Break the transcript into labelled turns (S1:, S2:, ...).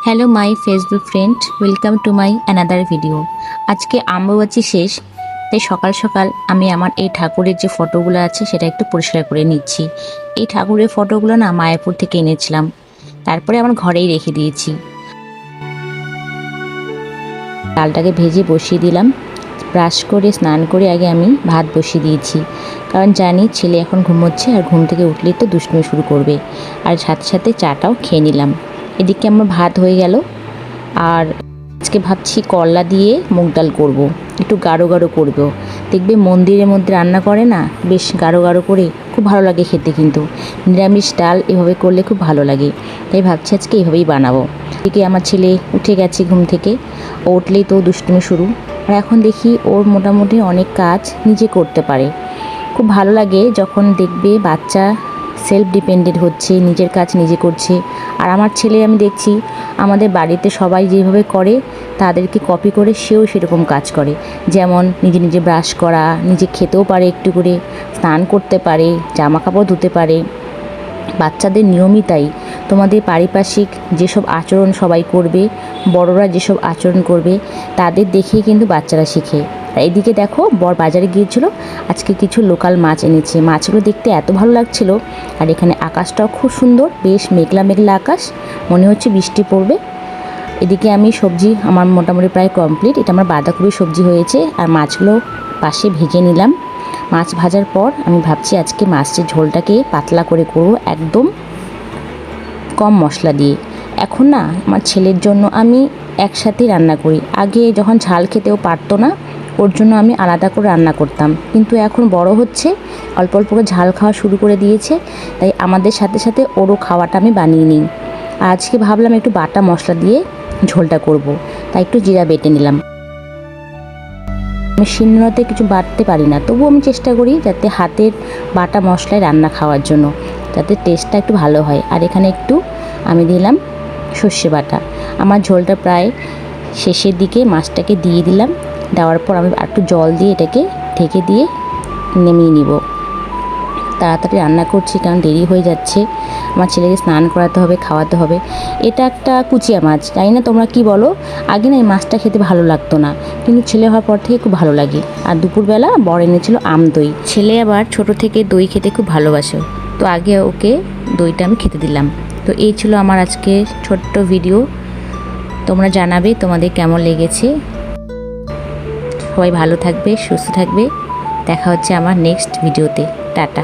S1: Hello my Facebook friend, welcome to my another video. আজকে অম্বুবাচী শেষ, তাই সকাল সকাল আমি আমার এই ঠাকুরের যে ফটোগুলো আছে সেটা একটু পরিষ্কার করে নিচ্ছি। এই ঠাকুরের ফটোগুলো না মায়াপুর থেকে এনেছিলাম, তারপরে আমার ঘরেই রেখে দিয়েছি। ডালটাকে ভেজে বসিয়ে দিলাম। ব্রাশ করে স্নান করে আগে আমি ভাত বসিয়ে দিয়েছি, কারণ জানি ছেলে এখন ঘুমোচ্ছে আর ঘুম থেকে উঠলেই তো দুষ্টুমি শুরু করবে। আর সাথে সাথে চাটাও খেয়ে নিলাম। এদিকে আমার ভাত হয়ে গেল। আর আজকে ভাবছি করলা দিয়ে মুগ ডাল করব, একটু গাঢ় গাঢ় করব। দেখবে মন্দিরের মধ্যে রান্না করে না, বেশ গাঢ় গাঢ় করে, খুব ভালো লাগে খেতে। কিন্তু নিরামিষ ডাল এভাবে করলে খুব ভালো লাগে, তাই ভাবছি আজকে এভাবেই বানাবো। এদিকে আমার ছেলে উঠে গেছে ঘুম থেকে, ও উঠলেই তো দুষ্টুমি শুরু। আর এখন দেখি ওর মোটামুটি অনেক কাজ নিজে করতে পারে। খুব ভালো লাগে যখন দেখবে বাচ্চা সেলফ ডিপেন্ডেন্ট হচ্ছে, নিজের কাজ নিজে করছে। আর আমার ছেলে আমি দেখছি আমাদের বাড়িতে সবাই যেভাবে করে তাদেরকে কপি করে সেও সেরকম কাজ করে। যেমন নিজে নিজে ব্রাশ করা, নিজে খেতেও পারে, একটু করে স্নান করতে পারে, জামা কাপড় ধুতে পারে। বাচ্চাদের নিয়মই তাই। তোমাদের পারিপার্শ্বিক যেসব আচরণ সবাই করবে, বড়রা যেসব আচরণ করবে, তাদের দেখেই কিন্তু বাচ্চারা শিখে। আর এদিকে দেখো বর বাজারে গিয়েছিল, আজকে কিছু লোকাল মাছ এনেছে। মাছগুলো দেখতে এত ভালো লাগছিল। আর এখানে আকাশটাও খুব সুন্দর, বেশ মেঘলা মেঘলা আকাশ, মনে হচ্ছে বৃষ্টি পড়বে। এদিকে আমি সবজি আমার মোটামুটি প্রায় কমপ্লিট। এটা আমার বাঁধাকপি সবজি হয়েছে, আর মাছগুলো পাশে ভেজে নিলাম। মাছ ভাজার পর আমি ভাবছি আজকে মাছের ঝোলটাকে পাতলা করে করব, একদম কম মশলা দিয়ে। এখন না আমার ছেলের জন্য আমি একসাথেই রান্না করি। আগে যখন ঝাল খেতেও পারতো না, ওর জন্য আমি আলাদা করে রান্না করতাম। কিন্তু এখন বড় হচ্ছে, অল্প অল্প করে ঝাল খাওয়া শুরু করে দিয়েছে, তাই আমাদের সাথে সাথে ওরও খাওয়াটা আমি বানিয়ে নিই। আজকে ভাবলাম একটু বাটা মশলা দিয়ে ঝোলটা করব, তাই একটু জিরা বেটে নিলাম। আমি শিলনোড়াতে কিছু বাটতে পারি না, তবুও আমি চেষ্টা করি যাতে হাতের বাটা মশলায় রান্না খাওয়ার জন্য, যাতে টেস্টটা একটু ভালো হয়। আর এখানে একটু আমি দিলাম সর্ষে বাটা। আমার ঝোলটা প্রায় শেষের দিকে, মাছটাকে দিয়ে দিলাম। দেওয়ার পর আমি একটু জল দিয়ে এটাকে ঢেকে দিয়ে নামিয়ে নিব। তাড়াতাড়ি রান্না করছি কারণ দেরি হয়ে যাচ্ছে, আমার ছেলেকে স্নান করাতে হবে, খাওয়াতে হবে। এটা একটা কুচিয়া মাছ, জানি না তোমরা কি বলো। আগে না এই মাছটা খেতে ভালো লাগতো না, কিন্তু ছেলে হওয়ার পর থেকে খুব ভালো লাগে। আর দুপুরবেলা বর এনেছিল আম দই। ছেলে আবার ছোট থেকে দই খেতে খুব ভালোবাসে, তো আগে ওকে দইটা আমি খেতে দিলাম। তো এই ছিল আমার আজকে ছোট্ট ভিডিও। তোমরা জানাবে তোমাদের কেমন লেগেছে। সবাই ভালো থাকবে, সুস্থ থাকবে। দেখা হচ্ছে আমার নেক্সট ভিডিওতে। টাটা।